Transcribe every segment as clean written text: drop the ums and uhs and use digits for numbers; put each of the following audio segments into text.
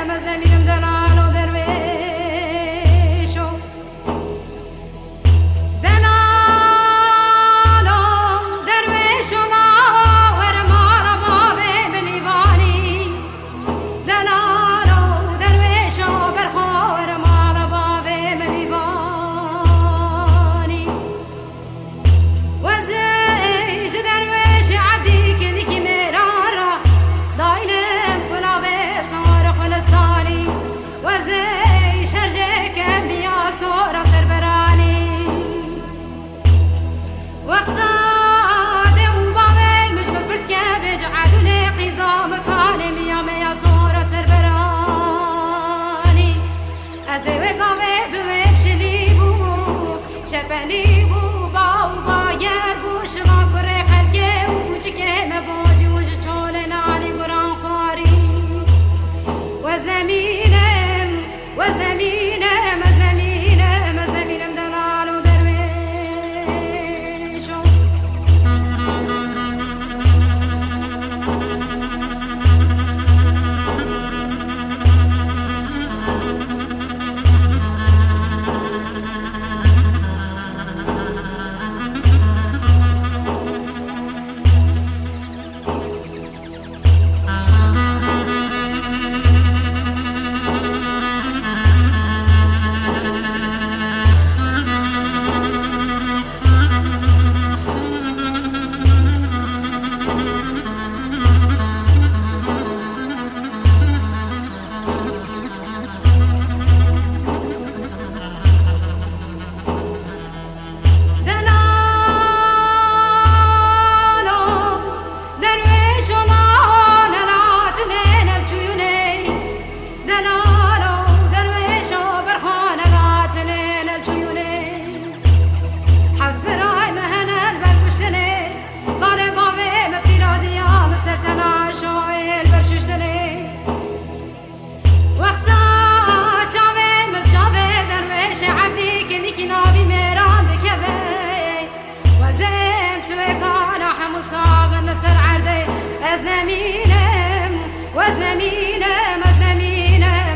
مزنمینم دلال و درویشو دلال و درویشو لاور مالا بابه بلیوانی دلال و درویشو برخور مالا بابه بلیوانی وزیج درویش عبدی کنی مرارا داینم کلاوه سار خلصانی وزی شرجه که بیا سورا سربرانی وقتا ده و باوی مجبر برس که بجعدون قیزام کالی میام یا سورا سربرانی از وقاوه بویم شلی بو شپلی بو باو بایر بو شما کره خلکه و بوچکه مباجی وج چول نالی گران خواری وزنمینم دلال و درویشو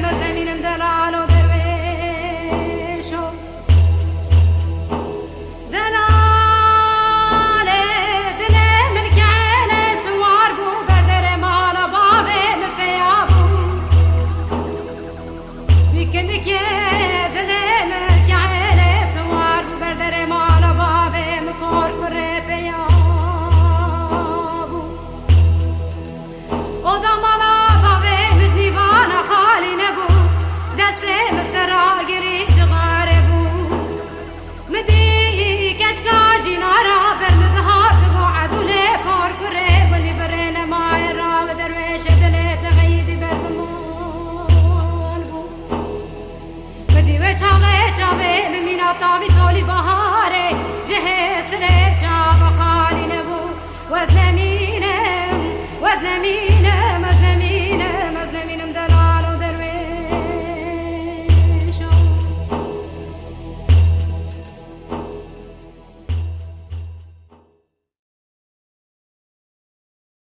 وزنمینم دلال و درویشو دلال دل من که عین سوار بو بردر مالا بابه مپیا بو بیکند که دل من که عین سوار بو بردر مالا بابه مپار کره پیا odamana bave mjnivana khali nebu deste mesra giri jgare bu mdi kachka jinara bernadhat bu adule par kure wali barena maira derwesh dile tghid berbmon bu mdi ve chave mina tabi toli bahare jehsre chava khali nebu وزنمینم